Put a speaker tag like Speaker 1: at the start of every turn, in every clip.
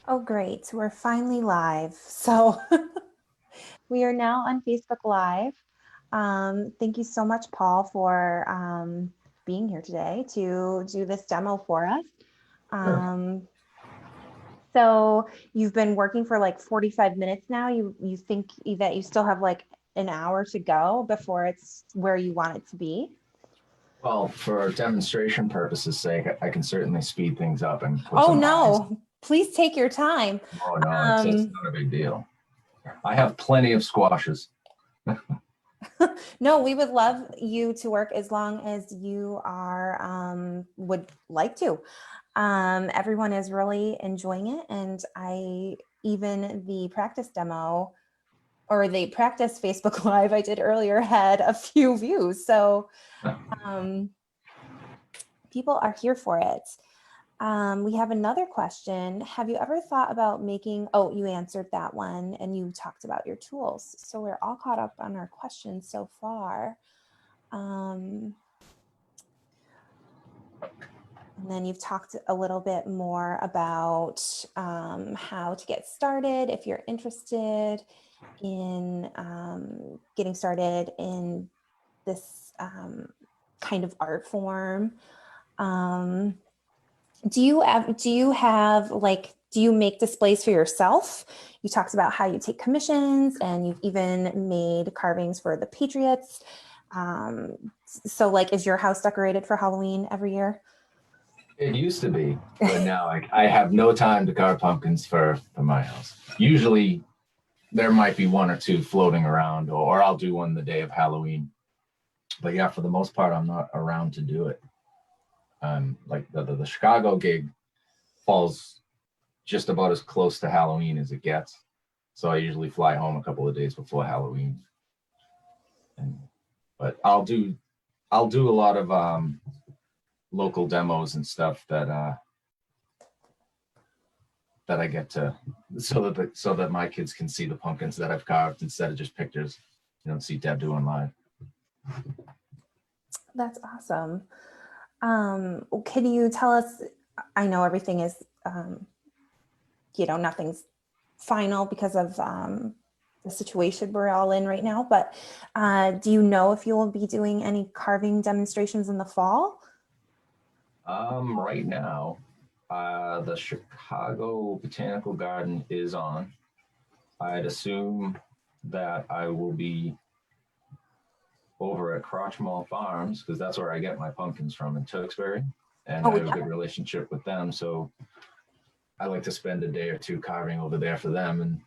Speaker 1: Oh, great. We're finally live. So we are now on Facebook Live. Thank you so much, Paul, for being here today to do this demo for us.
Speaker 2: Sure.
Speaker 1: So you've been working for like 45 minutes now. You think that you still have like an hour to go before it's where you want it to be?
Speaker 2: Well, for demonstration purposes' sake, I can certainly speed things up and put
Speaker 1: Oh
Speaker 2: some eyes.
Speaker 1: no, please take your time.
Speaker 2: Oh no, it's
Speaker 1: Um,
Speaker 2: not a big deal. I have plenty of squashes.
Speaker 1: No, we would love you to work as long as you are would like to. Everyone is really enjoying it, and I even the practice demo or the practice Facebook Live I did earlier had a few views, so um, people are here for it. We have another question. Have you ever thought about making, oh, you answered that one and you talked about your tools. So we're all caught up on our questions so far. Um, and then you've talked a little bit more about how to get started if you're interested in getting started in this kind of art form. Um, do you make displays for yourself? You talked about how you take commissions and you've even made carvings for the Patriots. So like, is your house decorated for Halloween every year?
Speaker 2: It used to be, but now I have no time to carve pumpkins for my house. Usually there might be one or two floating around, or I'll do one the day of Halloween. But yeah, for the most part, I'm not around to do it. Like the Chicago gig falls just about as close to Halloween as it gets. So I usually fly home a couple of days before Halloween. And but I'll do a lot of local demos and stuff that I get to so that my kids can see the pumpkins that I've carved instead of just pictures. You don't see Deb doing live.
Speaker 1: That's awesome. Can you tell us, I know everything is, nothing's final because of the situation we're all in right now, but do you know if you will be doing any carving demonstrations in the fall?
Speaker 2: Right now, the Chicago Botanical Garden is on. I'd assume that I will be over at Crotchmall Farms because that's where I get my pumpkins from in Tewksbury, and I
Speaker 1: Oh,
Speaker 2: have a
Speaker 1: yeah.
Speaker 2: good relationship with them. So I like to spend a day or two carving over there for them, and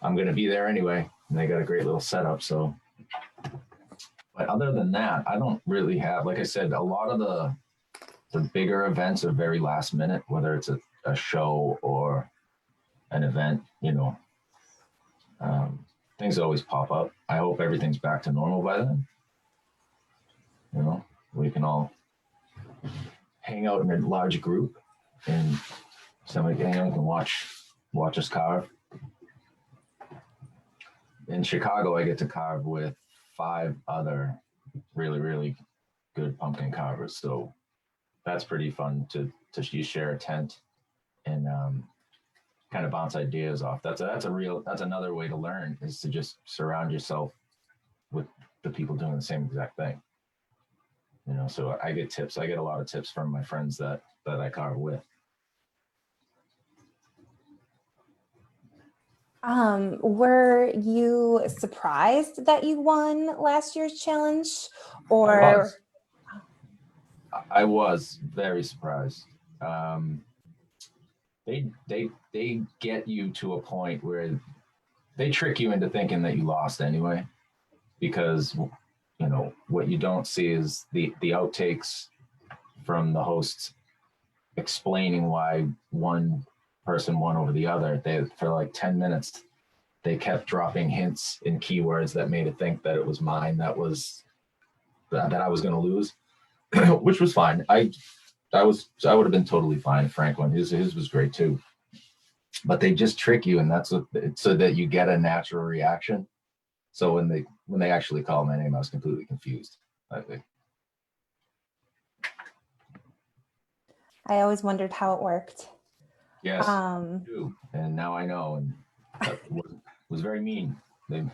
Speaker 2: I'm going to be there anyway. And they got a great little setup. So, but other than that, I don't really have, like I said, a lot of the bigger events are very last minute, whether it's a show or an event, um, things always pop up. I hope everything's back to normal by then. We can all hang out in a large group and somebody can watch us carve. In Chicago, I get to carve with 5 other really, really good pumpkin carvers. So that's pretty fun to you share a tent and kind of bounce ideas off. That's another way to learn is to just surround yourself with the people doing the same exact thing. So I get tips. I get a lot of tips from my friends that I carve with.
Speaker 1: Were you surprised that you won last year's challenge,
Speaker 2: I
Speaker 1: or?
Speaker 2: was. I was very surprised. Um, they get you to a point where they trick you into thinking that you lost anyway, because what you don't see is the outtakes from the hosts explaining why one person won over the other. They for like 10 minutes they kept dropping hints in keywords that made it think that it was mine that I was going to lose, which was fine. I would have been totally fine if Frank won. His was great too. But they just trick you, and that's what so that you get a natural reaction. So when they actually called my name, I was completely confused. I think.
Speaker 1: I always wondered how it worked.
Speaker 2: Yes,
Speaker 1: Um,
Speaker 2: too. And now I know, and that was very mean. They,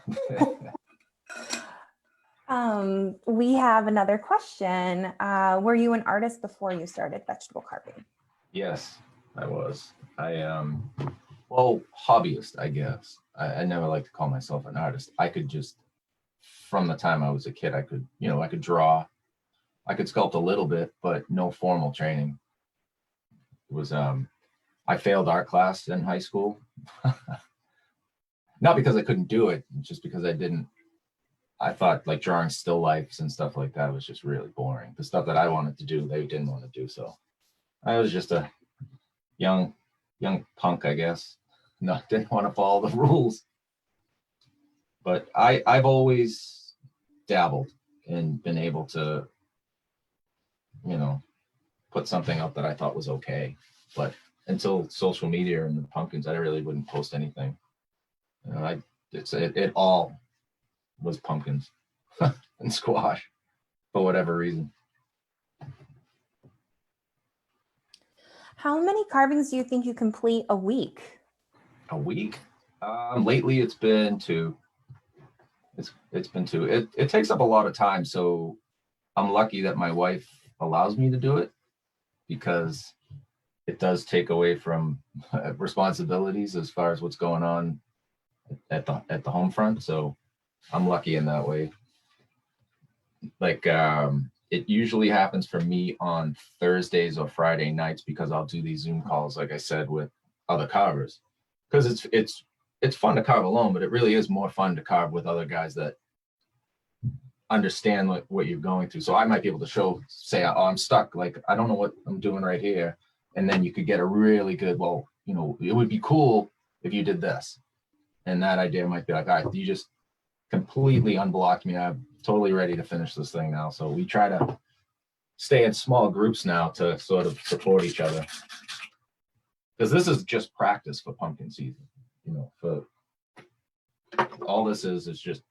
Speaker 1: we have another question. Were you an artist before you started vegetable carving?
Speaker 2: yes, I was. I well, hobbyist, I guess. I never like to call myself an artist. I could just, from the time I was a kid, I could, I could draw, I could sculpt a little bit, but no formal training. It was I failed art class in high school. Not because I couldn't do it, just because I thought like drawing still lifes and stuff like that was just really boring. The stuff that I wanted to do, they didn't want to do. So I was just a young, young punk, I guess. No, didn't want to follow the rules. But I've always dabbled and been able to, you know, put something up that I thought was okay. But until social media and the pumpkins, I really wouldn't post anything. It all was pumpkins and squash for whatever reason.
Speaker 1: How many carvings do you think you complete a week?
Speaker 2: A week? Lately, it's been two. It's been two. It takes up a lot of time, so I'm lucky that my wife allows me to do it because it does take away from responsibilities as far as what's going on at the home front. So I'm lucky in that way. Like it usually happens for me on Thursdays or Friday nights because I'll do these Zoom calls, like I said, with other carvers. Because it's fun to carve alone, but it really is more fun to carve with other guys that understand what you're going through. So I might be able to say, oh, I'm stuck. Like, I don't know what I'm doing right here. And then you could get a really good, well, it would be cool if you did this. And that idea might be like, all right, you just completely unblocked me. I'm totally ready to finish this thing now. So we try to stay in small groups now to sort of support each other. Because this is just practice for pumpkin season. For all this is just,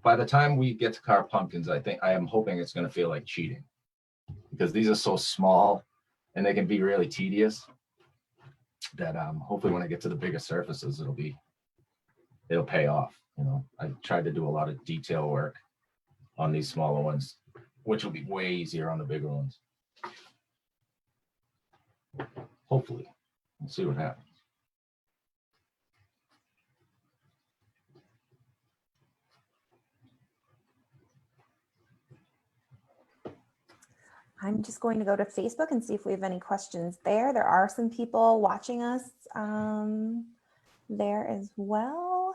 Speaker 2: by the time we get to carve pumpkins, I am hoping it's going to feel like cheating because these are so small and they can be really tedious that hopefully when I get to the bigger surfaces, it'll pay off. I tried to do a lot of detail work on these smaller ones, which will be way easier on the bigger ones. Hopefully, we'll see what happens.
Speaker 1: I'm just going to go to Facebook and see if we have any questions there. There are some people watching us there as well.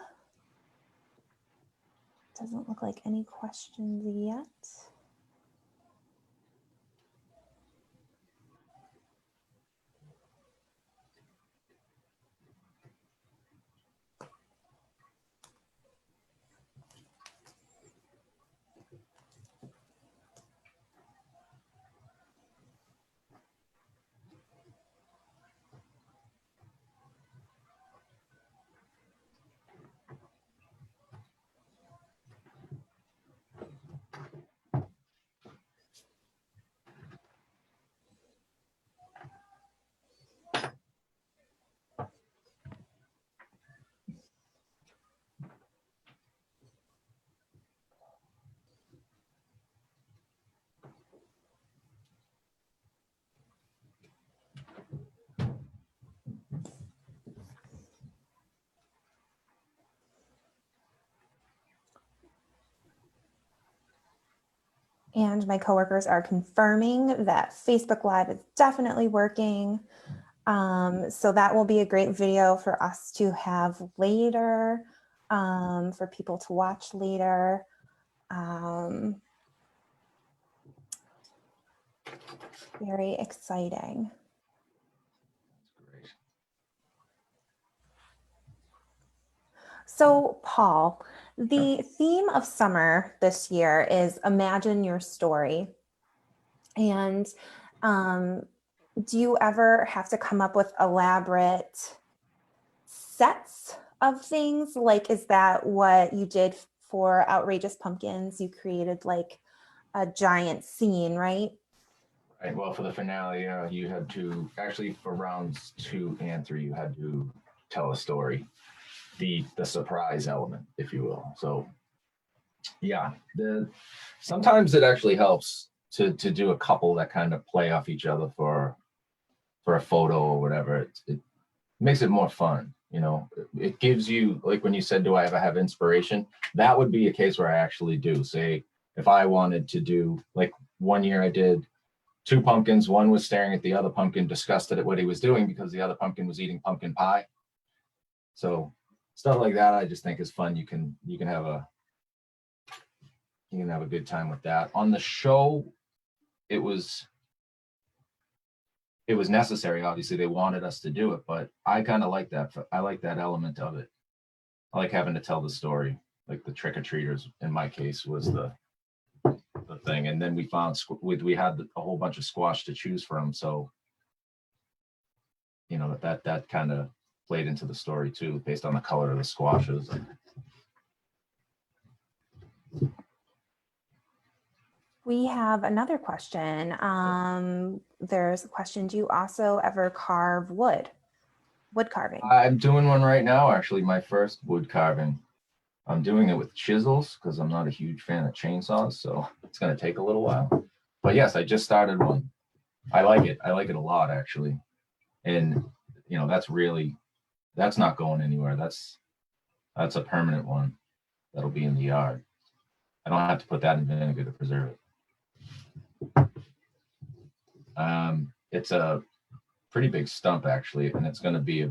Speaker 1: Doesn't look like any questions yet. And my coworkers are confirming that Facebook Live is definitely working. So that will be a great video for us to have later, for people to watch later. Very exciting. So, Paul, the theme of summer this year is Imagine Your Story. And do you ever have to come up with elaborate sets of things? Like, is that what you did for Outrageous Pumpkins? You created like a giant scene, right?
Speaker 2: Right. Well, for the finale, you had to actually for rounds 2 and 3, you had to tell a story, the surprise element, if you will. So, yeah, sometimes it actually helps to do a couple that kind of play off each other for a photo or whatever. It makes it more fun. You know, it gives you, like when you said, do I ever have inspiration? That would be a case where I actually do. Say, if I wanted to do, like one year I did 2 pumpkins, one was staring at the other pumpkin, disgusted at what he was doing because the other pumpkin was eating pumpkin pie. So stuff like that, I just think is fun. You can have a good time with that. On the show, it was necessary. Obviously, they wanted us to do it, but I kind of like that. I like that element of it. I like having to tell the story. Like the trick or treaters, in my case, was the thing. And then we found we had a whole bunch of squash to choose from, so you know that kind of played into the story too, based on the color of the squashes.
Speaker 1: We have another question. There's a question, do you also ever carve wood carving?
Speaker 2: I'm doing one right now, actually, my first wood carving. I'm doing it with chisels because I'm not a huge fan of chainsaws, so it's going to take a little while. But yes, I just started one. I like it. I like it a lot, actually. And you know, that's not going anywhere. That's a permanent one that'll be in the yard. I don't have to put that in vinegar to preserve it. It's a pretty big stump, actually, and it's going to be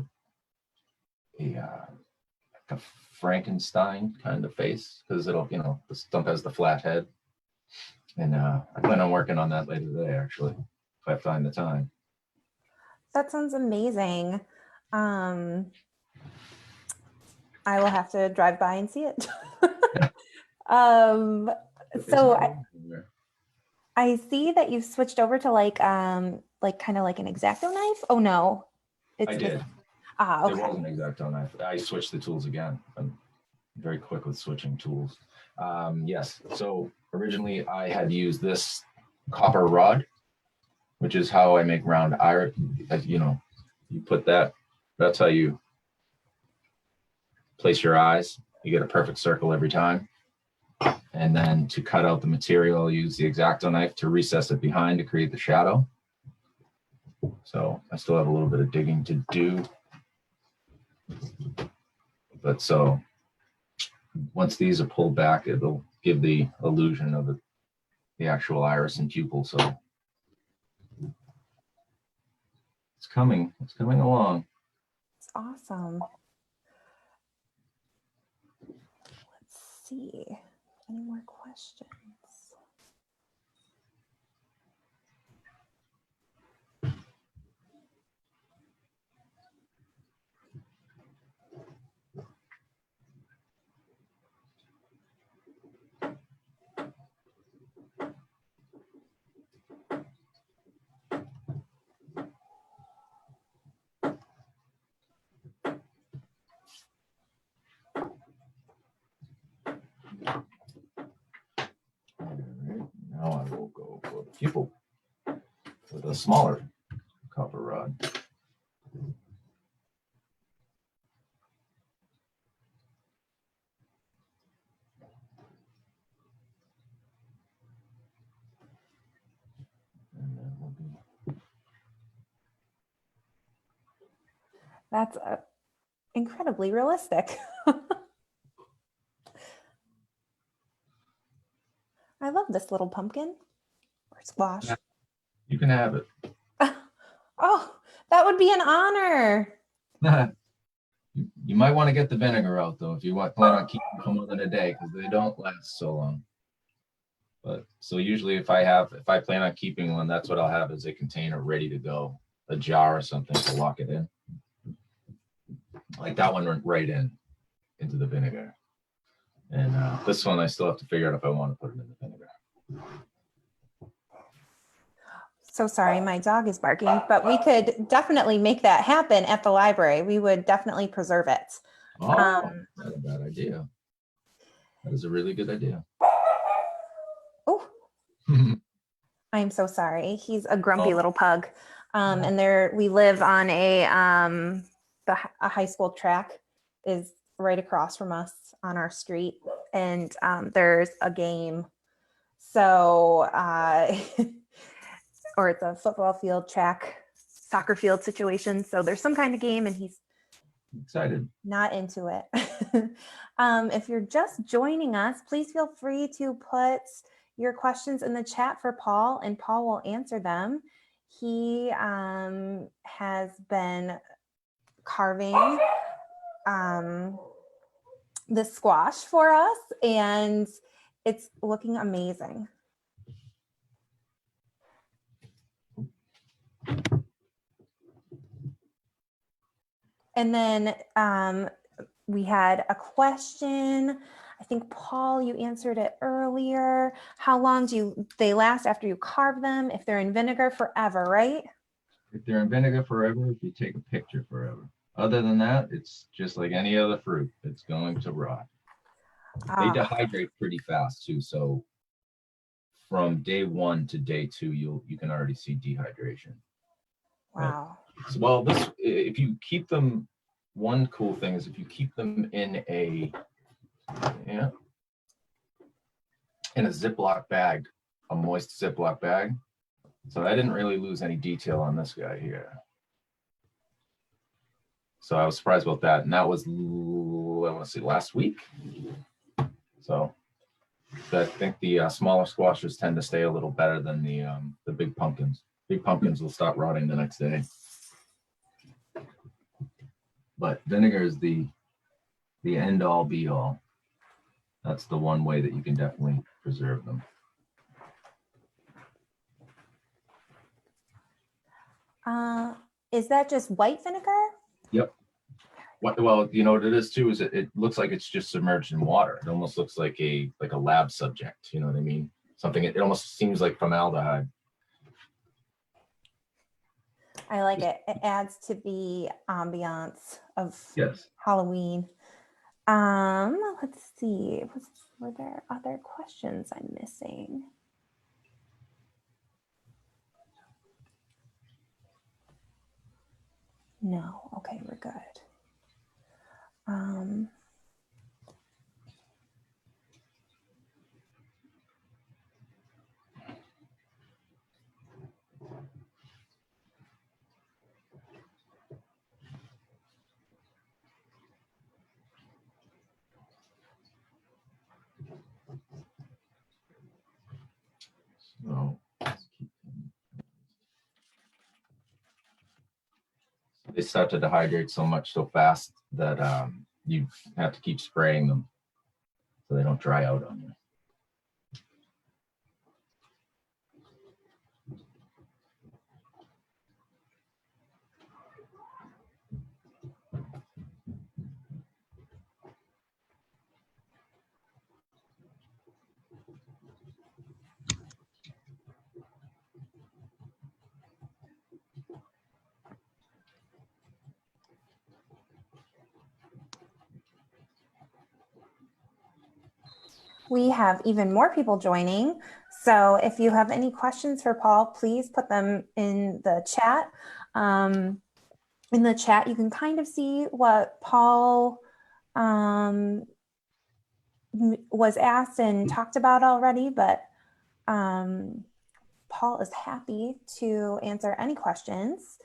Speaker 2: a Frankenstein kind of face, because it'll, you know, the stump has the flat head, and I plan on working on that later today, actually, if I find the time.
Speaker 1: That sounds amazing. I will have to drive by and see it. So I see that you've switched over to like kind of like an X-Acto knife. Oh no,
Speaker 2: I did.
Speaker 1: Okay.
Speaker 2: There was an X-Acto knife. I switched the tools again. I'm very quick with switching tools. Yes. So originally I had used this copper rod, which is how I make round iris. You know, you put that. That's how you place your eyes. You get a perfect circle every time. And then to cut out the material, I'll use the X-Acto knife to recess it behind to create the shadow. So I still have a little bit of digging to do. But so once these are pulled back, it'll give the illusion of the actual iris and pupil. So it's coming along.
Speaker 1: It's awesome. Let's see. Any more questions?
Speaker 2: Now I will go for the pupil with a smaller copper rod. And then we'll be...
Speaker 1: That's incredibly realistic. I love this little pumpkin or squash.
Speaker 2: You can have it.
Speaker 1: Oh, that would be an honor.
Speaker 2: You might want to get the vinegar out though if you plan on keeping them for more than a day, because they don't last so long. But so usually if I plan on keeping one, that's what I'll have, is a container ready to go, a jar or something to lock it in. Like that one went right into the vinegar. And this one I still have to figure out if I want to put it in the vinegar.
Speaker 1: So sorry, my dog is barking, but we could definitely make that happen at the library. We would definitely preserve it.
Speaker 2: Oh, that's a bad idea. That is a really good idea.
Speaker 1: Oh, I'm so sorry. He's a grumpy
Speaker 2: Oh,
Speaker 1: little pug. And we live on a high school track is right across from us on our street. And there's a game. So, or it's a football field, track, soccer field situation. So there's some kind of game and he's
Speaker 2: excited.
Speaker 1: not into it. If you're just joining us, please feel free to put your questions in the chat for Paul and Paul will answer them. He has been carving this squash for us and it's looking amazing. And then we had a question. I think, Paul, you answered it earlier. How long do they last after you carve them? If they're in vinegar, forever, right?
Speaker 2: If they're in vinegar forever, if you take a picture forever. Other than that, it's just like any other fruit. It's going to rot. They dehydrate pretty fast too. So from day 1 to day 2, you can already see dehydration.
Speaker 1: Wow.
Speaker 2: Right? So, well, if you keep them, one cool thing is if you keep them in a Ziploc bag, a moist Ziploc bag. So I didn't really lose any detail on this guy here. So I was surprised about that. And that was, I want to say, last week. So I think the smaller squashes tend to stay a little better than the big pumpkins. Big pumpkins will stop rotting the next day. But vinegar is the end all be all. That's the one way that you can definitely preserve them.
Speaker 1: Is that just white vinegar?
Speaker 2: Yep. Well, you know what it is too, is it looks like it's just submerged in water. It almost looks like a lab subject, you know what I mean? Something, it almost seems like formaldehyde.
Speaker 1: I like it. It adds to the ambiance of Halloween. Let's see. Were there other questions I'm missing? No. Okay, we're good.
Speaker 2: So they start to dehydrate so much so fast that you have to keep spraying them so they don't dry out on you.
Speaker 1: We have even more people joining. So if you have any questions for Paul, please put them in the chat. In the chat, you can kind of see what Paul was asked and talked about already, but Paul is happy to answer any questions.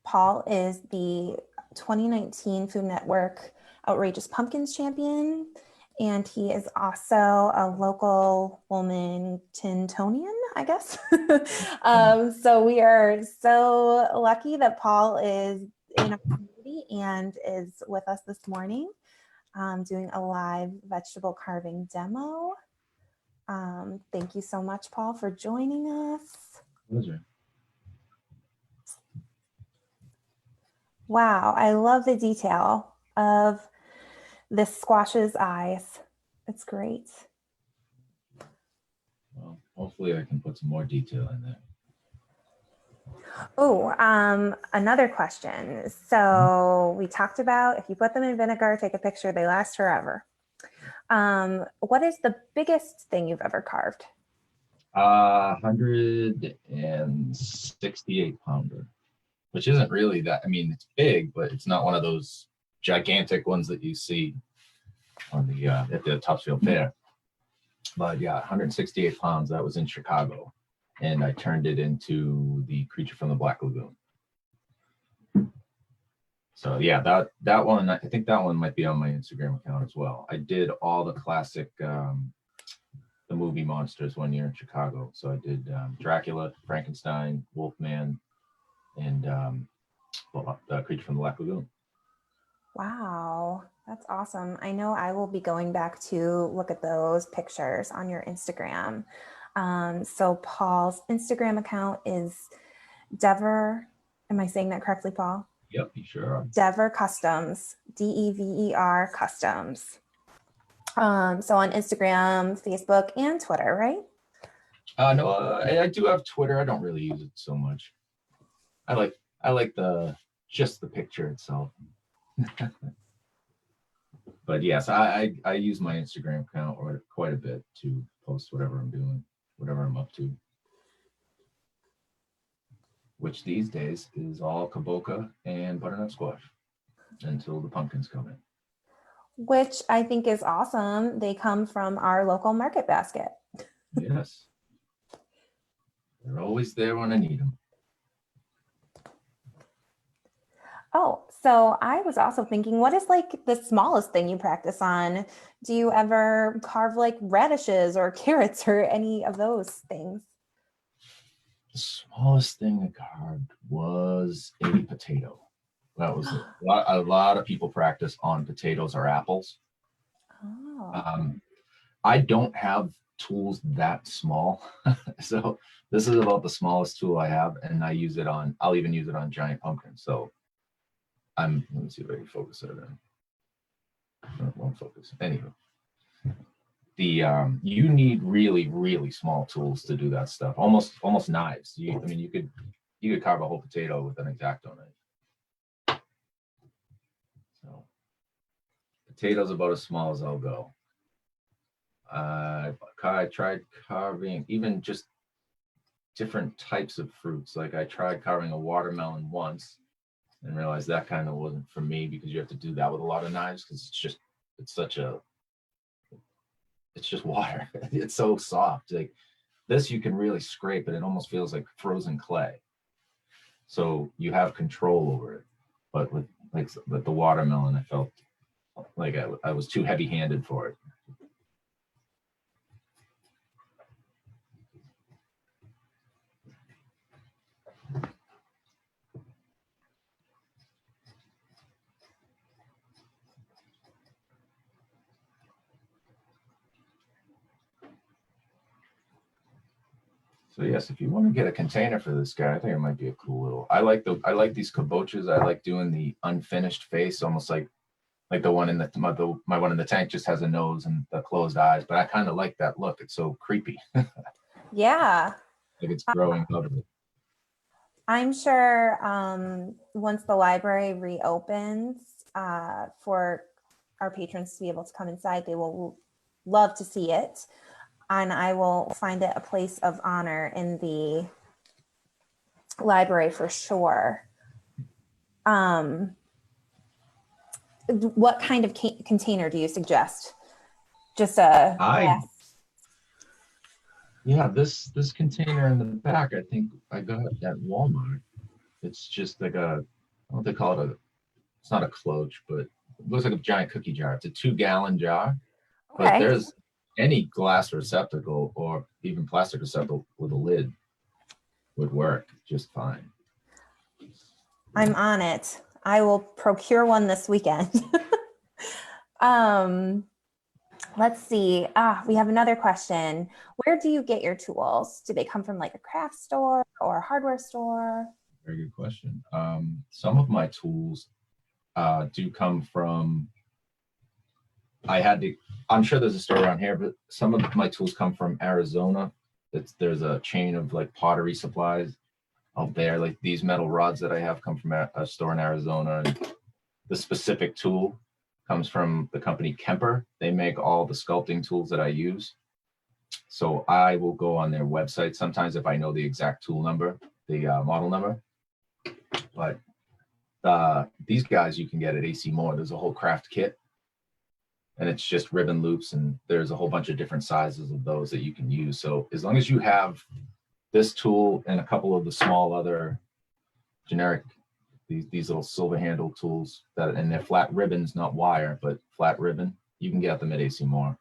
Speaker 1: Paul is the 2019 Food Network Outrageous Pumpkins champion, and he is also a local Wilmingtonian, I guess. So we are so lucky that Paul is in our community and is with us this morning, doing a live vegetable carving demo. Thank you so much, Paul, for joining us.
Speaker 2: Pleasure.
Speaker 1: Wow, I love the detail of this squash's eyes. It's great.
Speaker 2: Well, hopefully I can put some more detail in there.
Speaker 1: Oh, another question. So we talked about if you put them in vinegar, take a picture, they last forever. What is the biggest thing you've ever carved?
Speaker 2: 168 pounder, which isn't really that. I mean, it's big, but it's not one of those gigantic ones that you see on the at the Topsfield Fair. But yeah, 168 pounds. That was in Chicago, and I turned it into the creature from the Black Lagoon. So yeah, that one, I think that one might be on my Instagram account as well. I did all the classic the movie monsters one year in Chicago. So I did Dracula, Frankenstein, Wolfman, and the creature from the Black Lagoon.
Speaker 1: Wow, that's awesome. I know I will be going back to look at those pictures on your Instagram. So Paul's Instagram account is Dever. Am I saying that correctly, Paul?
Speaker 2: Yep, you sure are.
Speaker 1: Dever Customs, Dever Customs. So on Instagram, Facebook, and Twitter, right?
Speaker 2: No, I do have Twitter. I don't really use it so much. I like just the picture itself. But yes, I use my Instagram account quite a bit to post whatever I'm doing, whatever I'm up to. Which these days is all kaboka and butternut squash until the pumpkins come in.
Speaker 1: Which I think is awesome. They come from our local market basket.
Speaker 2: Yes. They're always there when I need them.
Speaker 1: Oh, so I was also thinking, what is like the smallest thing you practice on? Do you ever carve like radishes or carrots or any of those things?
Speaker 2: The smallest thing I carved was a potato. That was a lot of people practice on potatoes or apples.
Speaker 1: Oh.
Speaker 2: I don't have tools that small. So this is about the smallest tool I have, and I'll even use it on giant pumpkins. So let me see if I can focus it in. It won't focus. Anywho, you need really, really small tools to do that stuff. Almost knives. You could carve a whole potato with an X-Acto knife. So potatoes about as small as I'll go. I tried carving even just different types of fruits. Like I tried carving a watermelon once and realized that kind of wasn't for me because you have to do that with a lot of knives because it's just water. It's so soft. Like this, you can really scrape it. It almost feels like frozen clay. So you have control over it. But with the watermelon, I felt like I was too heavy-handed for it. So yes, if you want to get a container for this guy, I think it might be a cool little. I like these kabochas. I like doing the unfinished face, almost like the one in my one in the tank just has a nose and the closed eyes. But I kind of like that look. It's so creepy.
Speaker 1: Yeah.
Speaker 2: Like it's growing out of it.
Speaker 1: I'm sure once the library reopens for our patrons to be able to come inside, they will love to see it. And I will find it a place of honor in the library for sure. What kind of container do you suggest? Just a glass?
Speaker 2: Yeah, this container in the back, I think I got it at Walmart. It's just like what they call it, it's not a cloche, but it looks like a giant cookie jar. It's a 2-gallon jar.
Speaker 1: Okay.
Speaker 2: But there's any glass receptacle or even plastic receptacle with a lid would work just fine.
Speaker 1: I'm on it. I will procure one this weekend. Let's see. We have another question. Where do you get your tools? Do they come from like a craft store or a hardware store?
Speaker 2: Very good question. Some of my tools do come from, I'm sure there's a store around here, but some of my tools come from Arizona. There's a chain of like pottery supplies out there. Like these metal rods that I have come from a store in Arizona, and the specific tool comes from the company Kemper. They make all the sculpting tools that I use. So I will go on their website sometimes if I know the exact tool number, the model number. But these guys you can get at AC Moore. There's a whole craft kit, and it's just ribbon loops, and there's a whole bunch of different sizes of those that you can use. So as long as you have this tool and a couple of the small other generic, these little silver handle tools that, and they're flat ribbons, not wire, but flat ribbon, you can get them at AC Moore.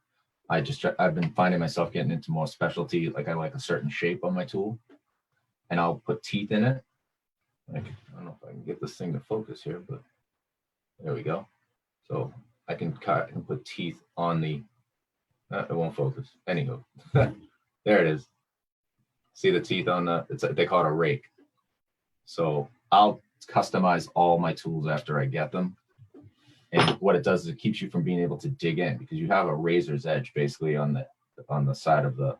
Speaker 2: I've been finding myself getting into more specialty. Like I like a certain shape on my tool, and I'll put teeth in it. Like, I don't know if I can get this thing to focus here, but there we go. So I can cut and put teeth on the, it won't focus. Anywho, there it is. See the teeth on the, they call it a rake. So I'll customize all my tools after I get them. And what it does is it keeps you from being able to dig in, because you have a razor's edge basically on the side of the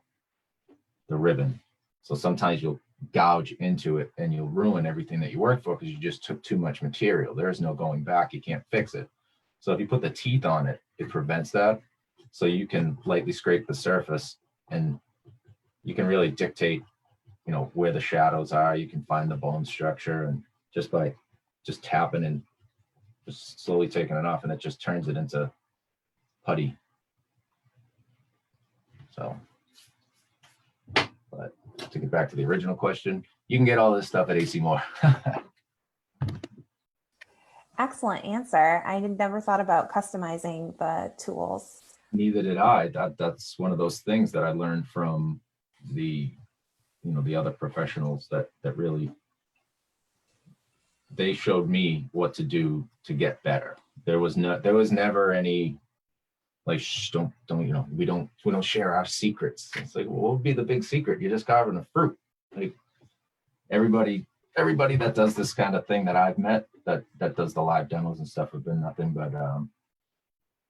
Speaker 2: ribbon. So sometimes you'll gouge into it and you'll ruin everything that you worked for because you just took too much material. There's no going back. You can't fix it. So if you put the teeth on it, it prevents that. So you can lightly scrape the surface and you can really dictate, you know, where the shadows are. You can find the bone structure, and just by just tapping and just slowly taking it off, and it just turns it into putty. So, but to get back to the original question, you can get all this stuff at AC Moore.
Speaker 1: Excellent answer. I had never thought about customizing the tools.
Speaker 2: Neither did I. That's one of those things that I learned from the, you know, the other professionals that really, they showed me what to do to get better. There was never any like, shh, don't, you know, we don't share our secrets. It's like, well, what would be the big secret? You're just carving a fruit. Like everybody that does this kind of thing that I've met that does the live demos and stuff have been nothing but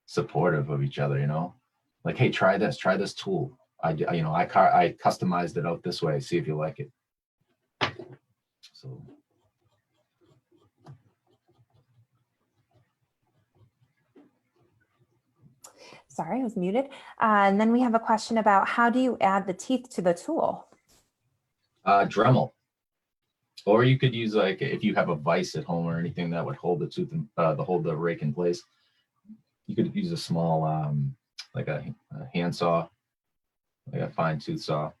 Speaker 2: supportive of each other, you know, like, hey, try this tool. I customized it out this way. See if you like it. So.
Speaker 1: Sorry, I was muted. And then we have a question about how do you add the teeth to the tool?
Speaker 2: Dremel. Or you could use, like, if you have a vise at home or anything that would hold the tooth, hold the rake in place, you could use a small, like a hand saw, like a fine tooth saw.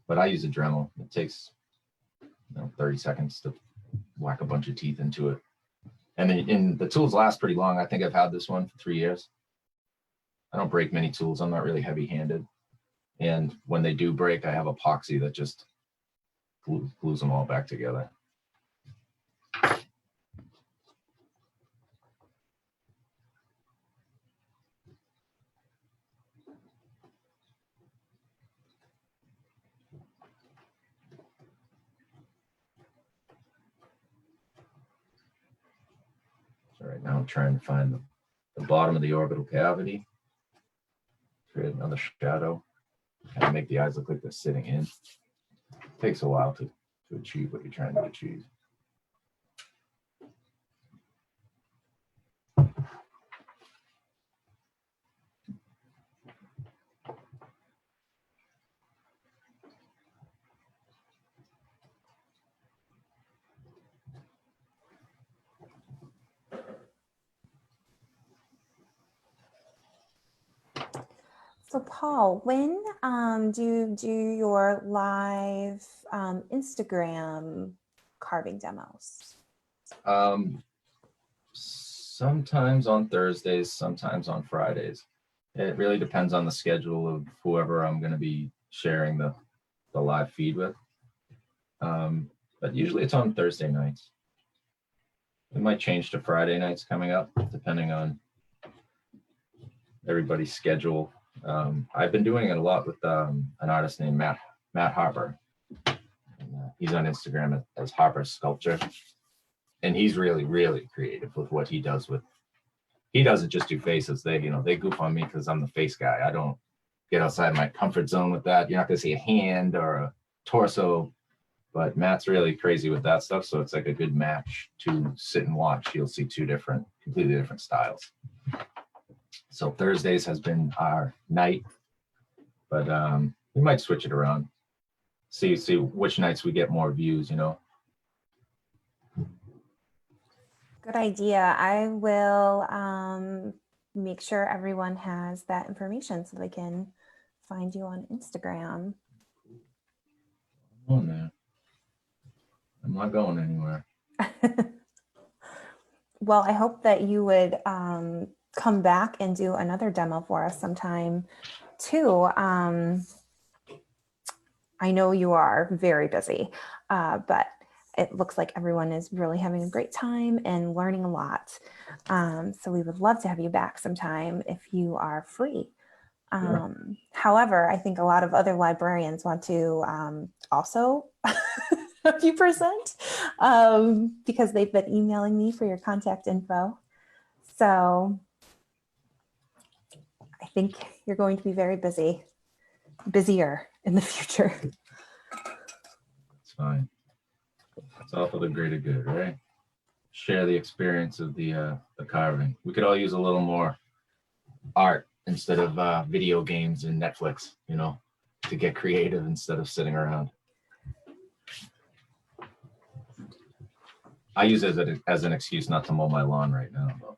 Speaker 2: But I use a Dremel. It takes 30 seconds to whack a bunch of teeth into it. And then the tools last pretty long. I think I've had this one for 3 years. I don't break many tools. I'm not really heavy-handed. And when they do break, I have epoxy that just glues them all back together. So right now I'm trying to find the bottom of the orbital cavity. Create another shadow. Kind of make the eyes look like they're sitting in. It takes a while to achieve what you're trying to achieve.
Speaker 1: So Paul, when do you do your live Instagram carving demos?
Speaker 2: Sometimes on Thursdays, sometimes on Fridays. It really depends on the schedule of whoever I'm going to be sharing the live feed with. But usually it's on Thursday nights. It might change to Friday nights coming up, depending on everybody's schedule. I've been doing it a lot with an artist named Matt Harper. He's on Instagram as Harper Sculpture. And he's really, really creative with what he does he doesn't just do faces. They goof on me because I'm the face guy. I don't get outside my comfort zone with that. You're not gonna see a hand or a torso. But Matt's really crazy with that stuff, so it's like a good match to sit and watch. You'll see two completely different styles. So Thursdays has been our night, but we might switch it around. See which nights we get more views, you know.
Speaker 1: Good idea. I will make sure everyone has that information so they can find you on Instagram.
Speaker 2: Oh man, I'm not going anywhere.
Speaker 1: Well, I hope that you would come back and do another demo for us sometime too. I know you are very busy, but it looks like everyone is really having a great time and learning a lot. So we would love to have you back sometime if you are free.
Speaker 2: Sure.
Speaker 1: However, I think a lot of other librarians want to also a few percent because they've been emailing me for your contact info. So I think you're going to be very busy, busier in the future.
Speaker 2: It's fine. It's all for the greater good, right? Share the experience of the carving. We could all use a little more art instead of video games and Netflix, you know, to get creative instead of sitting around. I use it as an excuse not to mow my lawn right now, though.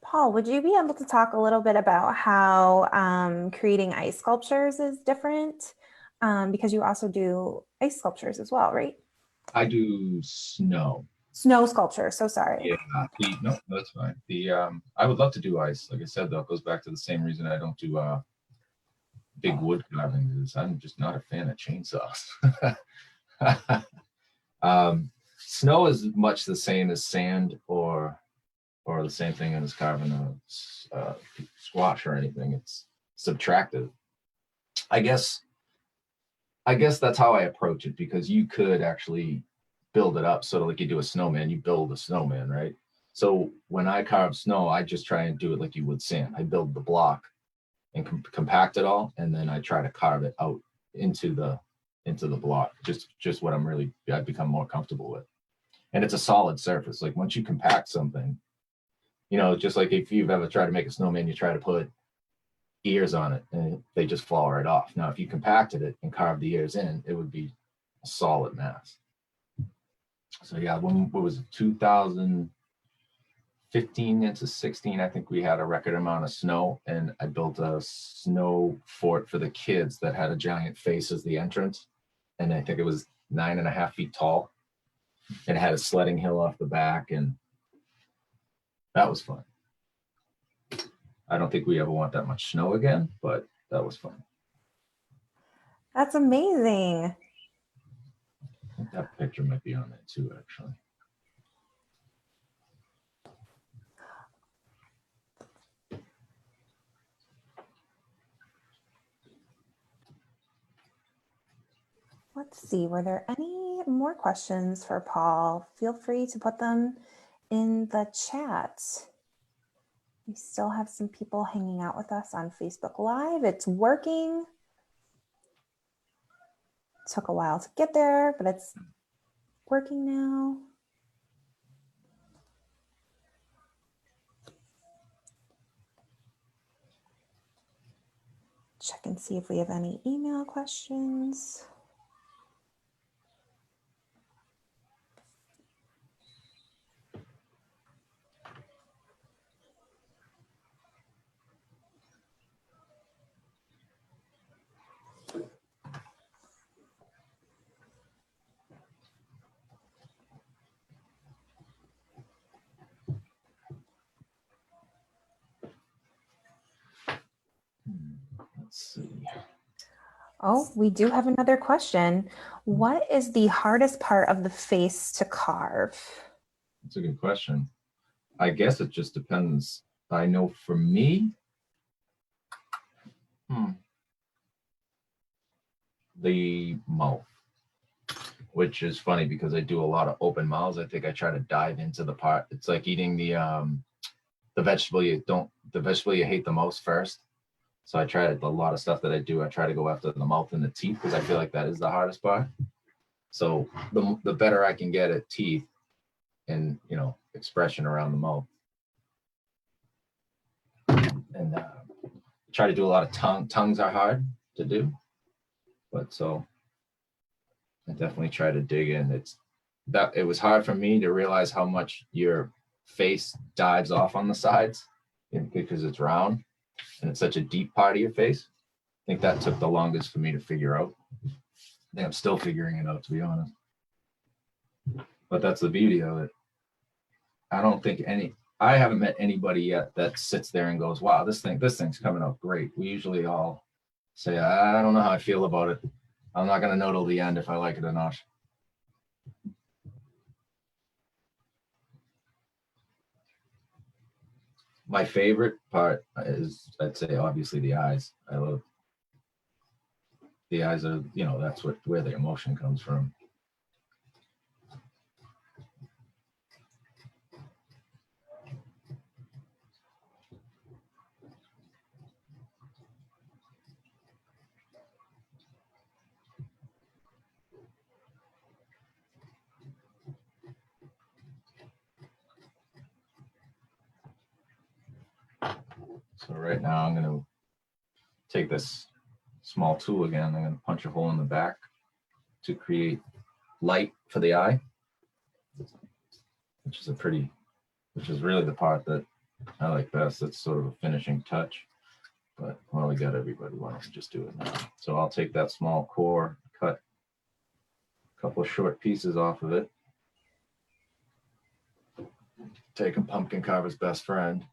Speaker 1: Paul, would you be able to talk a little bit about how creating ice sculptures is different? Because you also do ice sculptures as well, right?
Speaker 2: I do snow.
Speaker 1: Snow sculpture. So sorry.
Speaker 2: Yeah. No, that's fine. I would love to do ice. Like I said, though, it goes back to the same reason I don't do big wood carving. Is I'm just not a fan of chainsaws. Snow is much the same as sand or the same thing as carving a squash or anything. It's subtractive. I guess that's how I approach it, because you could actually build it up. So like you do a snowman, you build a snowman, right? So when I carve snow, I just try and do it like you would sand. I build the block and compact it all, and then I try to carve it out into the block. Just what I've become more comfortable with. And it's a solid surface. Like once you compact something, you know, just like if you've ever tried to make a snowman, you try to put ears on it and they just fall right off. Now, if you compacted it and carved the ears in, it would be a solid mass. So yeah, what was it, 2015 into 16, I think we had a record amount of snow, and I built a snow fort for the kids that had a giant face as the entrance. And I think it was 9.5 feet tall. It had a sledding hill off the back, and that was fun. I don't think we ever want that much snow again, but that was fun.
Speaker 1: That's amazing.
Speaker 2: I think that picture might be on there too, actually.
Speaker 1: Let's see, were there any more questions for Paul? Feel free to put them in the chat. We still have some people hanging out with us on Facebook Live. It's working. Took a while to get there, but it's working now. check and see if we have any email questions.
Speaker 2: Let's see.
Speaker 1: Oh, we do have another question. What is the hardest part of the face to carve?
Speaker 2: That's a good question. I guess it just depends. I know for me, the mouth, which is funny because I do a lot of open mouths. I think I try to dive into the part. It's like eating the vegetable you hate the most first. So I try a lot of stuff that I do. I try to go after the mouth and the teeth because I feel like that is the hardest part. So the better I can get at teeth and expression around the mouth, and try to do a lot of tongues are hard to do, but so I definitely try to dig in. It was hard for me to realize how much your face dives off on the sides because it's round and it's such a deep part of your face. I think that took the longest for me to figure out. I think I'm still figuring it out, to be honest. But that's the beauty of it. I haven't met anybody yet that sits there and goes, wow, this thing's coming out great. We usually all say, I don't know how I feel about it. I'm not going to know till the end if I like it or not. My favorite part is, I'd say, obviously the eyes. I love the eyes are, that's where the emotion comes from. So right now I'm going to take this small tool again. I'm going to punch a hole in the back to create light for the eye, which is really the part that I like best. It's sort of a finishing touch, but while we got everybody, why don't we just do it now? So I'll take that small core, cut a couple of short pieces off of it. Take a pumpkin carver's best friend.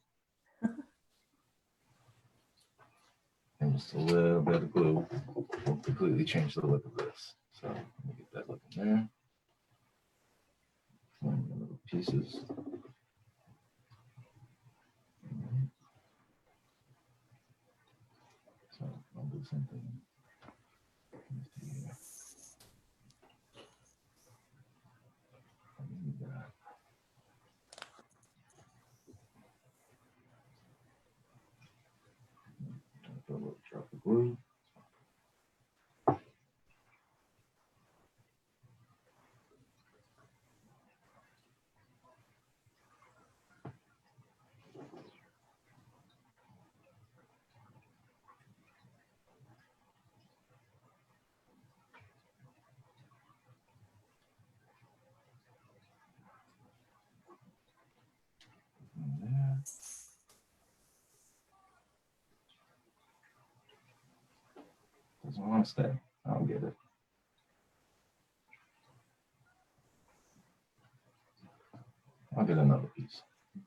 Speaker 2: And just a little bit of glue will completely change the look of this. So let me get that looking there. And the little pieces. So I'll do something. A little drop of glue. Doesn't want to stay. I'll get it. I'll get another piece. I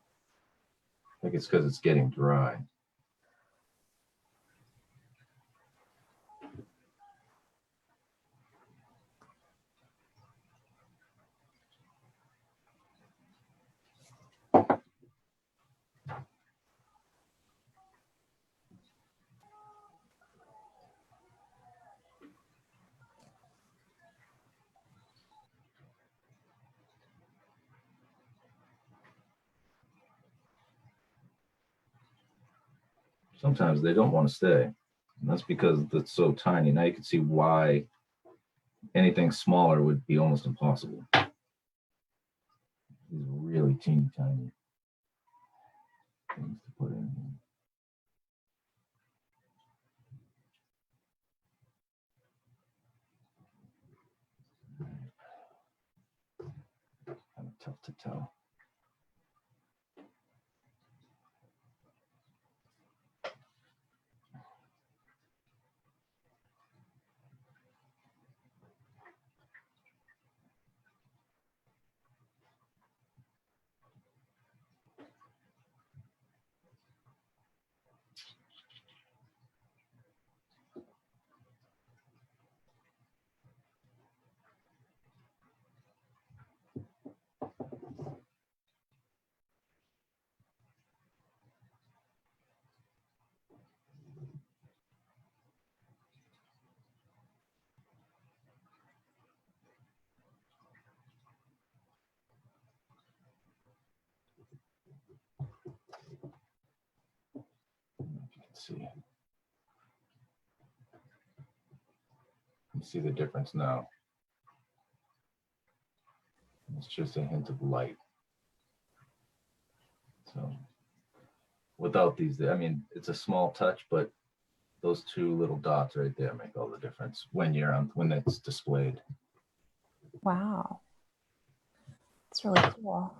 Speaker 2: think it's because it's getting dry. Sometimes they don't want to stay. And that's because it's so tiny. Now you can see why anything smaller would be almost impossible. These really teeny tiny things to put in here. tough to tell. See. You see the difference now. It's just a hint of light. So without these, I mean, it's a small touch, but those two little dots right there make all the difference when you're on, when it's displayed.
Speaker 1: Wow. It's really cool.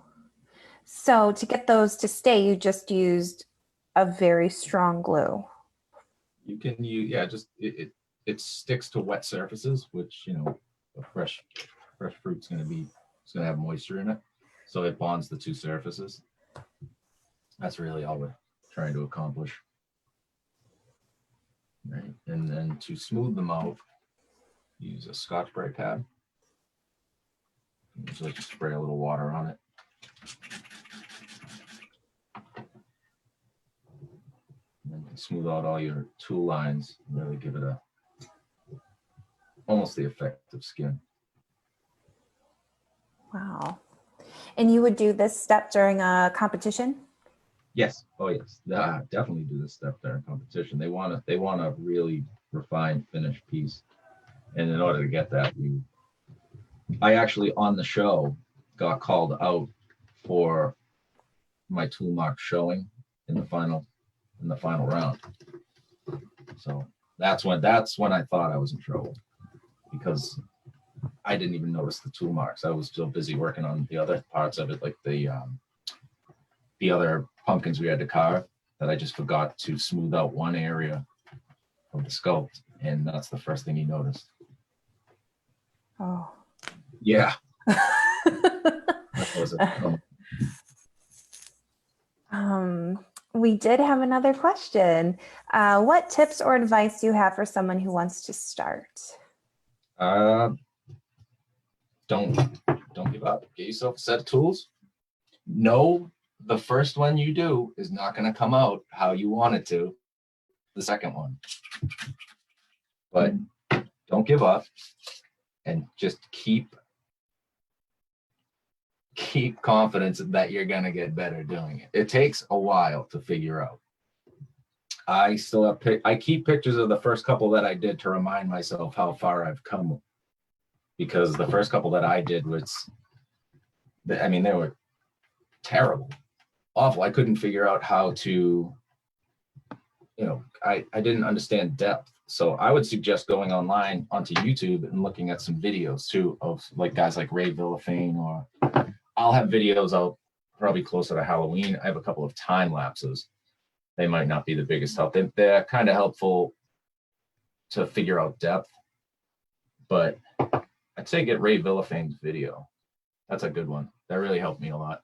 Speaker 1: So to get those to stay, you just used a very strong glue.
Speaker 2: You can use, yeah, just it sticks to wet surfaces, which, you know, a fresh fruit's going to be, it's going to have moisture in it, so it bonds the two surfaces. That's really all we're trying to accomplish. Right, and then to smooth them out, use a Scotch-Brite pad. Usually just spray a little water on it. And then smooth out all your tool lines and really give it a almost the effect of skin.
Speaker 1: Wow. And you would do this step during a competition?
Speaker 2: Yes. Oh, yes. Definitely do this step during competition. They want a really refined, finished piece, and in order to get that, I actually on the show got called out for my tool mark showing in the final round. So that's when I thought I was in trouble, because I didn't even notice the tool marks. I was still busy working on the other parts of it, like the other pumpkins we had to carve, that I just forgot to smooth out one area of the sculpt, and that's the first thing he noticed.
Speaker 1: Oh.
Speaker 2: Yeah. That was it.
Speaker 1: We did have another question. What tips or advice do you have for someone who wants to start?
Speaker 2: Don't give up. Get yourself a set of tools. No, the first one you do is not going to come out how you want it to. The second one, but don't give up, and just keep confidence that you're going to get better doing it. It takes a while to figure out. I still have I keep pictures of the first couple that I did to remind myself how far I've come, because the first couple that I did was, I mean, they were terrible, awful. I couldn't figure out how to, you know, I didn't understand depth. So I would suggest going online onto YouTube and looking at some videos too of like guys like Ray Villafane, or I'll have videos out probably closer to Halloween. I have a couple of time lapses. They might not be the biggest help. They're kind of helpful to figure out depth, but I'd say get Ray Villafane's video. That's a good one. That really helped me a lot.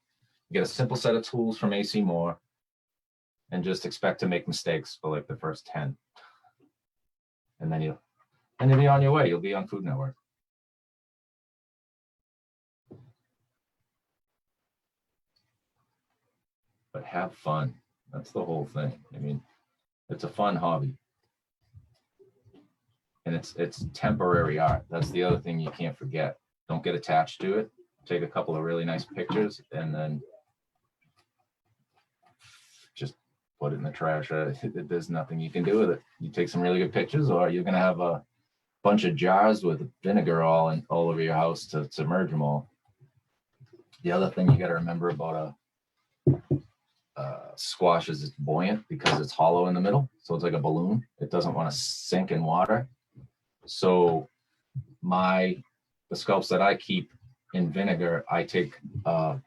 Speaker 2: You get a simple set of tools from AC Moore, and just expect to make mistakes for like the first 10. And then you'll be on your way. You'll be on Food Network. But have fun. That's the whole thing. I mean, it's a fun hobby. And it's temporary art. That's the other thing you can't forget. Don't get attached to it. Take a couple of really nice pictures and then just put it in the trash. There's nothing you can do with it. You take some really good pictures, or you're going to have a bunch of jars with vinegar all over your house to submerge them all. The other thing you got to remember about a squash is it's buoyant because it's hollow in the middle. So it's like a balloon. It doesn't want to sink in water. So the sculpts that I keep in vinegar, I take a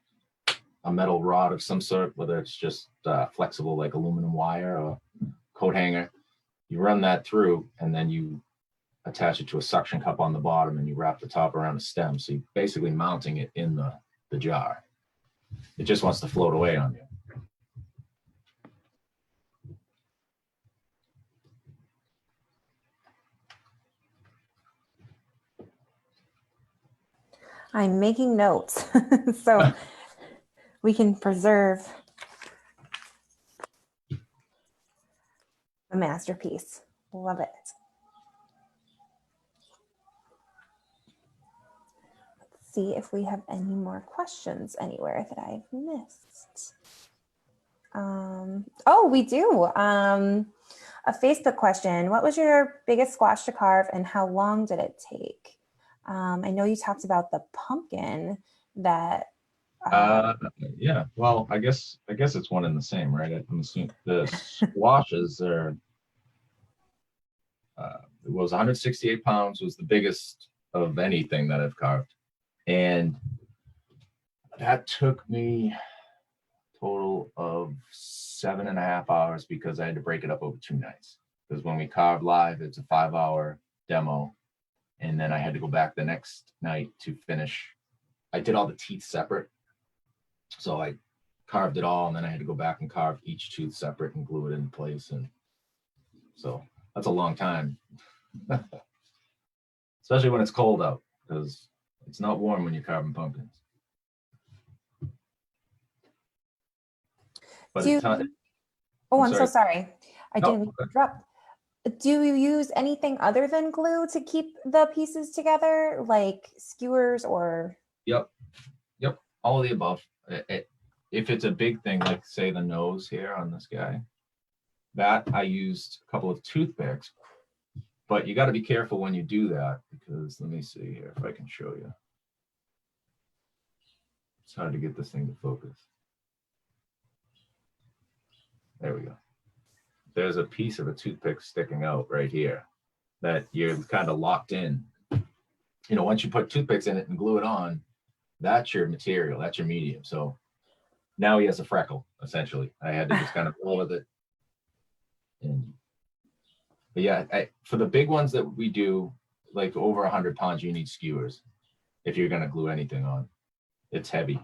Speaker 2: metal rod of some sort, whether it's just flexible like aluminum wire or coat hanger. You run that through, and then you attach it to a suction cup on the bottom, and you wrap the top around a stem. So you're basically mounting it in the jar. It just wants to float away on you.
Speaker 1: I'm making notes so we can preserve the masterpiece. Love it. Let's see if we have any more questions anywhere that I've missed. Oh, we do. A Facebook question. What was your biggest squash to carve and how long did it take? I know you talked about the pumpkin that.
Speaker 2: Yeah, well, I guess it's one and the same, right? I'm assuming the squashes are, it was 168 pounds, was the biggest of anything that I've carved. And that took me a total of 7.5 hours because I had to break it up over 2 nights. Because when we carve live, it's a 5-hour demo. And then I had to go back the next night to finish. I did all the teeth separate. So I carved it all, and then I had to go back and carve each tooth separate and glue it in place. And so that's a long time, especially when it's cold out, because it's not warm when you're carving pumpkins. But
Speaker 1: I'm so sorry. I didn't interrupt. Do you use anything other than glue to keep the pieces together, like skewers or? Yep.
Speaker 2: All of the above. If it's a big thing, like say the nose here on this guy, that I used a couple of toothpicks, but you got to be careful when you do that, because let me see here if I can show you. It's hard to get this thing to focus. There we go. There's a piece of a toothpick sticking out right here that you're kind of locked in. You know, once you put toothpicks in it and glue it on, that's your material, that's your medium. So now he has a freckle, essentially. I had to just kind of roll with it. But yeah, for the big ones that we do, like over 100 pounds, you need skewers if you're going to glue anything on. It's heavy.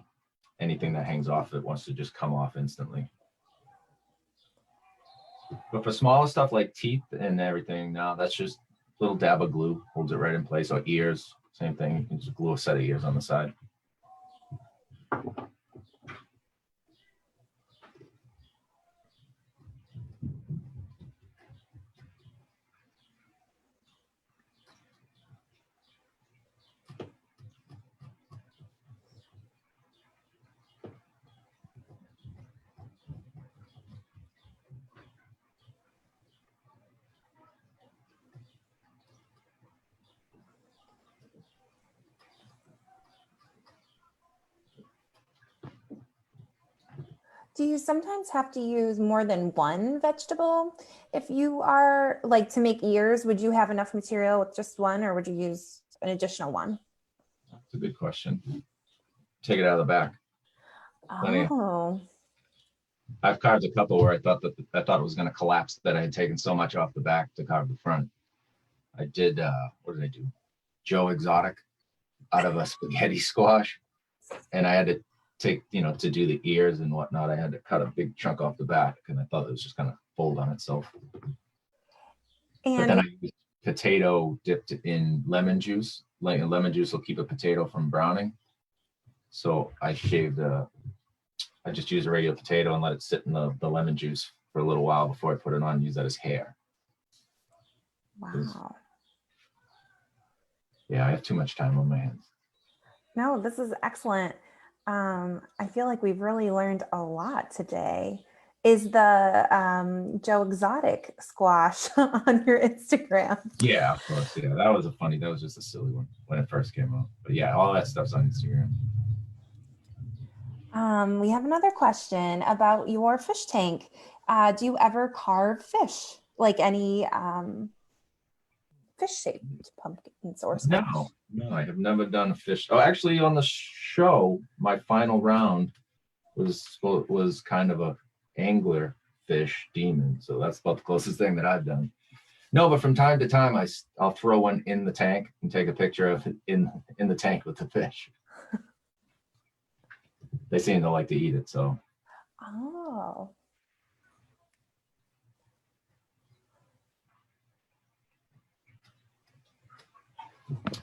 Speaker 2: Anything that hangs off it wants to just come off instantly. But for smaller stuff like teeth and everything, no, that's just a little dab of glue, holds it right in place. Or ears, same thing. You can just glue a set of ears on the side.
Speaker 1: Do you sometimes have to use more than one vegetable? If you are like to make ears, would you have enough material with just one, or would you use an additional one?
Speaker 2: That's a good question. Take it out of the back.
Speaker 1: Oh.
Speaker 2: I've carved a couple where I thought it was going to collapse, that I had taken so much off the back to carve the front. I did, what did I do? Joe Exotic out of a spaghetti squash. And I had to take, to do the ears and whatnot, I had to cut a big chunk off the back, and I thought it was just going to fold on itself.
Speaker 1: And
Speaker 2: but then I used potato dipped in lemon juice. Like lemon juice will keep a potato from browning. So I I just used a regular potato and let it sit in the lemon juice for a little while before I put it on and use that as hair.
Speaker 1: Wow.
Speaker 2: Yeah, I have too much time on my hands.
Speaker 1: No, this is excellent. I feel like we've really learned a lot today. Is the Joe Exotic squash on your Instagram?
Speaker 2: Yeah, of course. Yeah, that was just a silly one when it first came out. But yeah, all that stuff's on Instagram.
Speaker 1: We have another question about your fish tank. Do you ever carve fish, like any fish-shaped pumpkins or squash?
Speaker 2: No, I have never done a fish. Oh, actually, on the show, my final round was kind of a angler fish demon. So that's about the closest thing that I've done. No, but from time to time, I'll throw one in the tank and take a picture of it in the tank with the fish. They seem to like to eat it, so.
Speaker 1: Oh.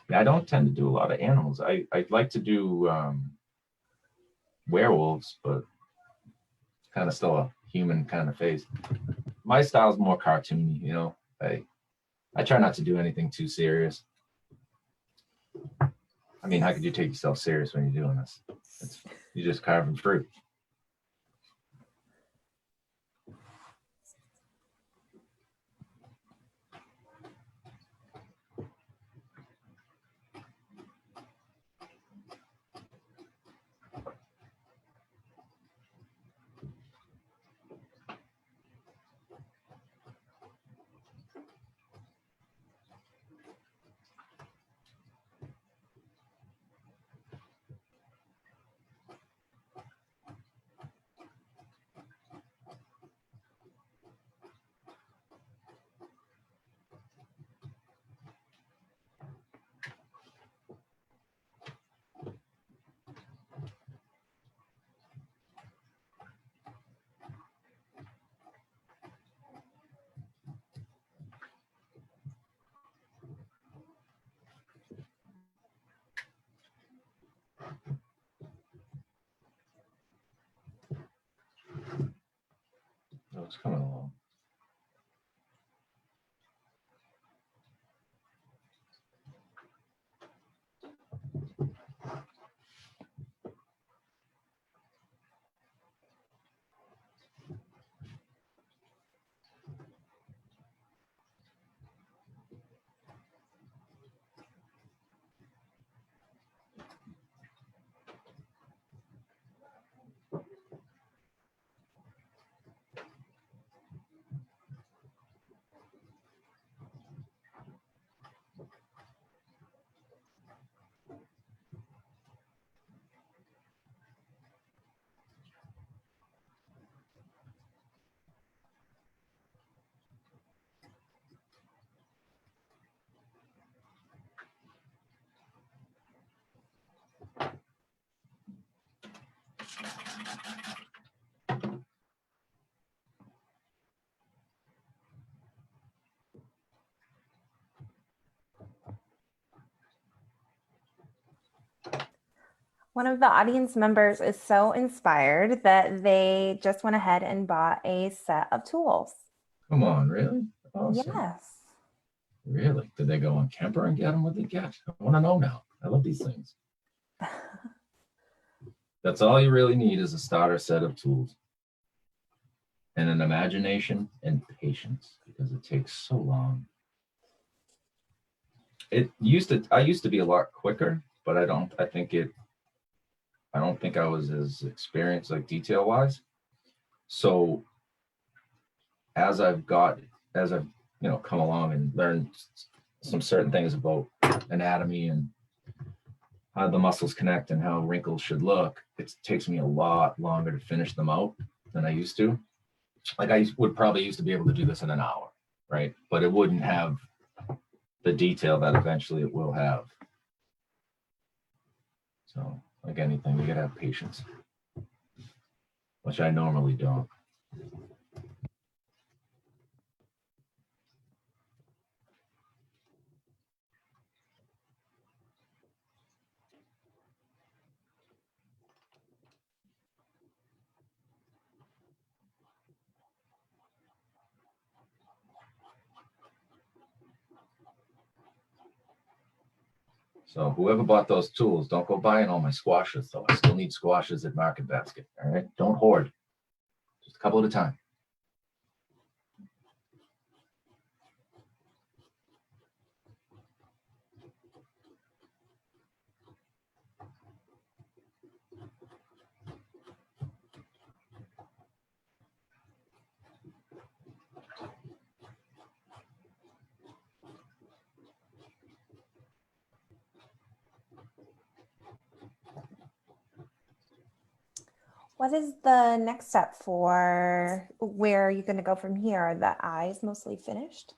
Speaker 2: Yeah, I don't tend to do a lot of animals. I'd like to do werewolves, but kind of still a human kind of face. My style's more cartoony, you know. I try not to do anything too serious. I mean, how could you take yourself serious when you're doing this? You're just carving fruit. Oh, it's coming along.
Speaker 1: One of the audience members is so inspired that they just went ahead and bought a set of tools.
Speaker 2: Come on, really? Awesome.
Speaker 1: Yes.
Speaker 2: Really? Did they go on Kemper and get them? What did they get? I want to know now. I love these things. That's all you really need is a starter set of tools and an imagination and patience, because it takes so long. I used to be a lot quicker, but I don't think I was as experienced, like detail wise. So as I've come along and learned some certain things about anatomy and how the muscles connect and how wrinkles should look, it takes me a lot longer to finish them out than I used to. Like I would probably used to be able to do this in an hour, right? But it wouldn't have the detail that eventually it will have. So like anything, you gotta have patience, which I normally don't. So whoever bought those tools, don't go buying all my squashes though. I still need squashes at Market Basket. All right, don't hoard. Just a couple at a time.
Speaker 1: What is the next step for where you're going to go from here? Are the eyes mostly finished?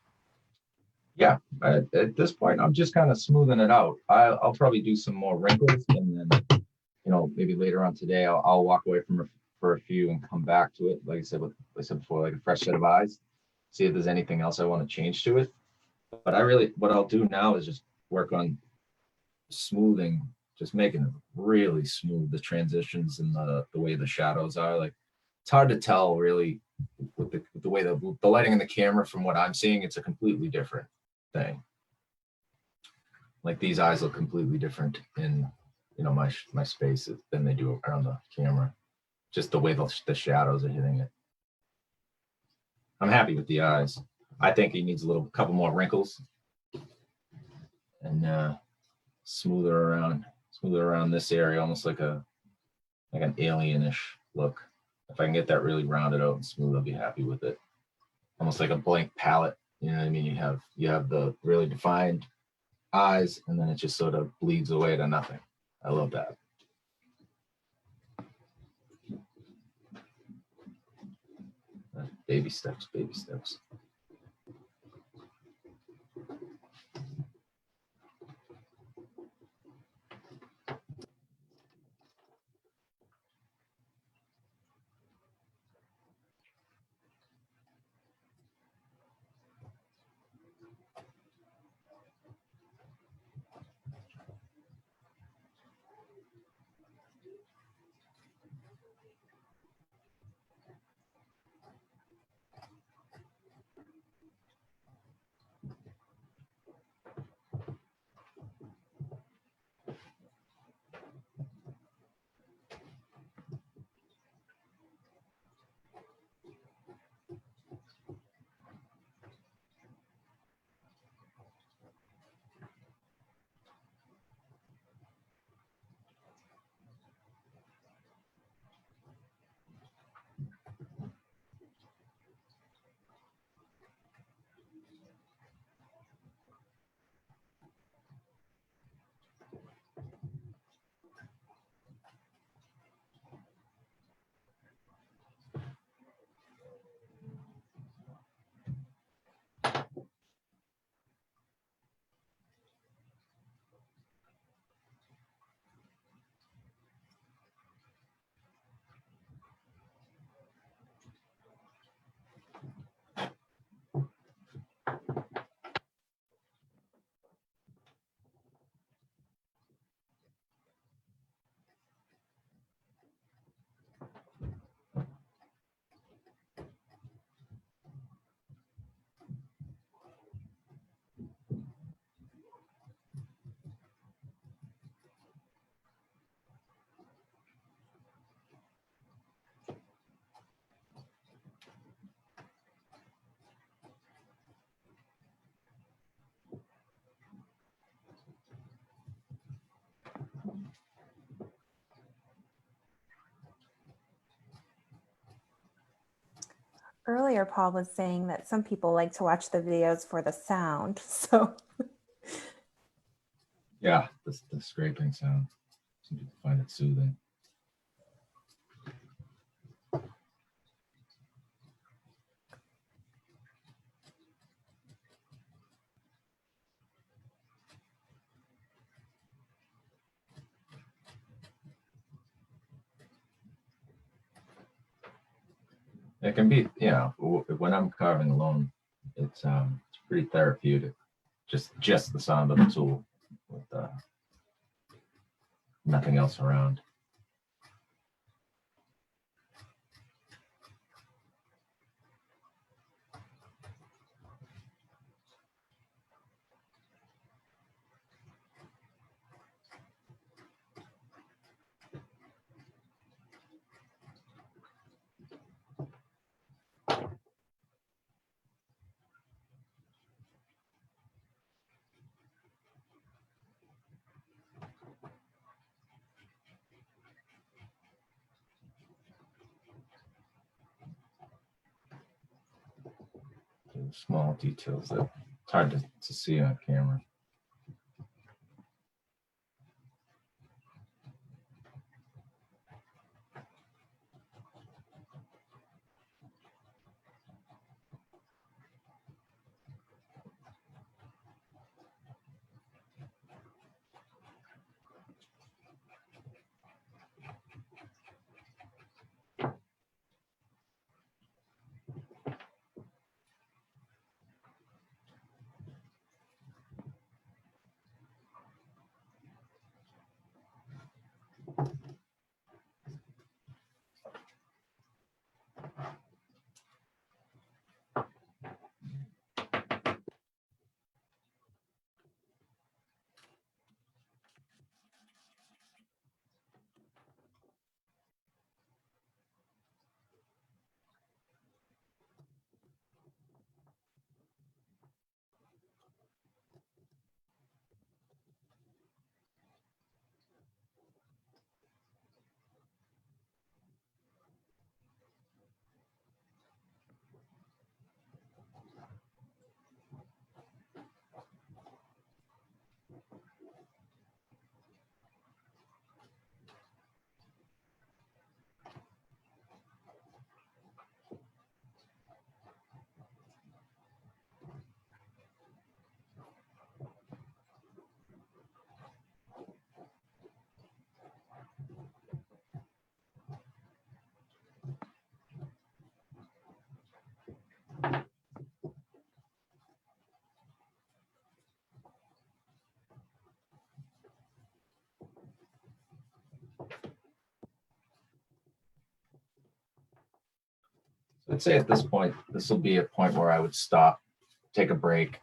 Speaker 2: Yeah, at this point, I'm just kind of smoothing it out. I'll probably do some more wrinkles, and then maybe later on today, I'll walk away from it for a few and come back to it. Like I said before, like a fresh set of eyes. See if there's anything else I want to change to it. But what I'll do now is just work on smoothing, just making it really smooth. The transitions and the way the shadows are. Like it's hard to tell really with the way the lighting in the camera from what I'm seeing. It's a completely different thing. Like these eyes look completely different in my space than they do around the camera. Just the way the shadows are hitting it. I'm happy with the eyes. I think he needs a couple more wrinkles and smooth it around this area, almost like an alienish look. If I can get that really rounded out and smooth, I'll be happy with it. Almost like a blank palette. You know what I mean? You have the really defined eyes, and then it just sort of bleeds away to nothing. I love that. Baby steps, baby steps.
Speaker 1: Earlier, Paul was saying that some people like to watch the videos for the sound. So
Speaker 2: Yeah, the scraping sound. Some people find it soothing. It can be, when I'm carving alone, it's pretty therapeutic. Just the sound of the tool with nothing else around. Small details that it's hard to see on camera. I'd say at this point, this will be a point where I would stop, take a break,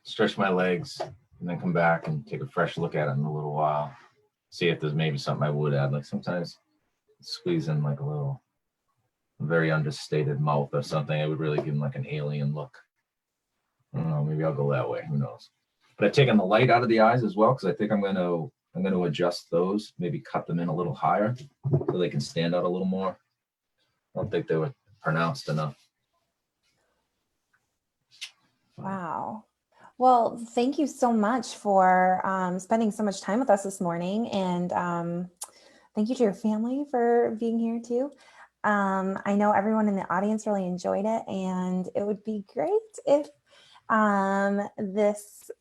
Speaker 2: stretch my legs, and then come back and take a fresh look at it in a little while. See if there's maybe something I would add. Like sometimes squeeze in like a little very understated mouth or something. It would really give him like an alien look. I don't know, maybe I'll go that way. Who knows? But I've taken the light out of the eyes as well, because I think I'm gonna adjust those, maybe cut them in a little higher so they can stand out a little more. I don't think they were pronounced enough.
Speaker 1: Wow. Well, thank you so much for spending so much time with us this morning. And thank you to your family for being here too. I know everyone in the audience really enjoyed it, and it would be great if this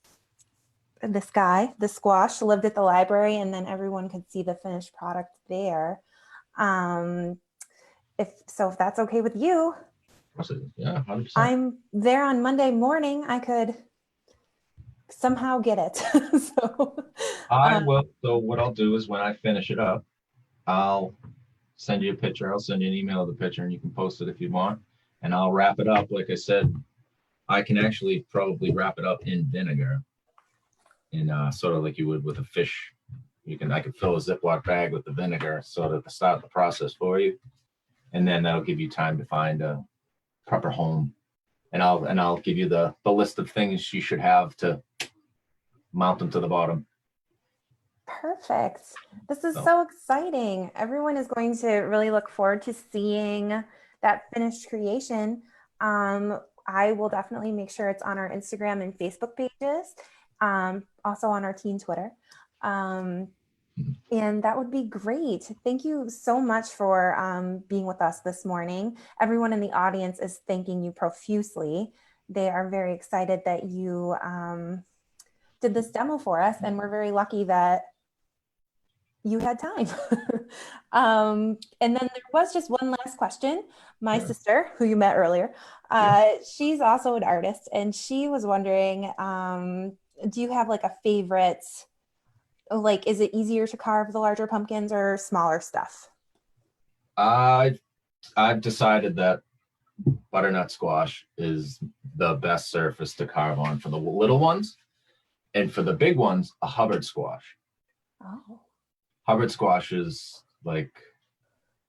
Speaker 1: guy, the squash, lived at the library and then everyone could see the finished product there. If that's okay with you.
Speaker 2: Yeah, 100%.
Speaker 1: I'm there on Monday morning. I could somehow get it. So
Speaker 2: I will. So what I'll do is when I finish it up, I'll send you a picture. I'll send you an email of the picture and you can post it if you want. And I'll wrap it up. Like I said, I can actually probably wrap it up in vinegar, in sort of like you would with a fish. I could fill a Ziploc bag with the vinegar sort of to start the process for you. And then that'll give you time to find a proper home. And I'll give you the list of things you should have to mount them to the bottom.
Speaker 1: Perfect. This is so exciting. Everyone is going to really look forward to seeing that finished creation. I will definitely make sure it's on our Instagram and Facebook pages, also on our teen Twitter. And that would be great. Thank you so much for being with us this morning. Everyone in the audience is thanking you profusely. They are very excited that you did this demo for us, and we're very lucky that you had time. And then there was just one last question. My sister, who you met earlier, she's also an artist, and she was wondering, do you have like a favorite, like, is it easier to carve the larger pumpkins or smaller stuff?
Speaker 2: I've decided that butternut squash is the best surface to carve on for the little ones, and for the big ones, a Hubbard squash.
Speaker 1: Oh.
Speaker 2: Hubbard squash is like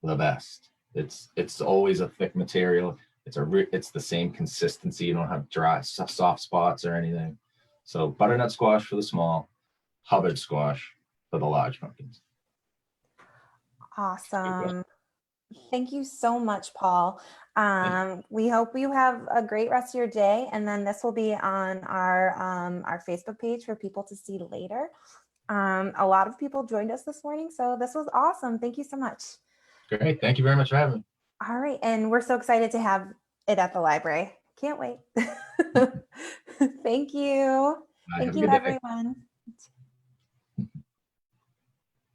Speaker 2: the best. It's always a thick material. It's the same consistency. You don't have dry, soft spots or anything. So butternut squash for the small, Hubbard squash for the large pumpkins.
Speaker 1: Awesome. Thank you so much, Paul. We hope you have a great rest of your day. And then this will be on our Facebook page for people to see later. A lot of people joined us this morning, so this was awesome. Thank you so much.
Speaker 2: Great. Thank you very much for having me.
Speaker 1: All right. And we're so excited to have it at the library. Can't wait. Thank you. Thank you, everyone.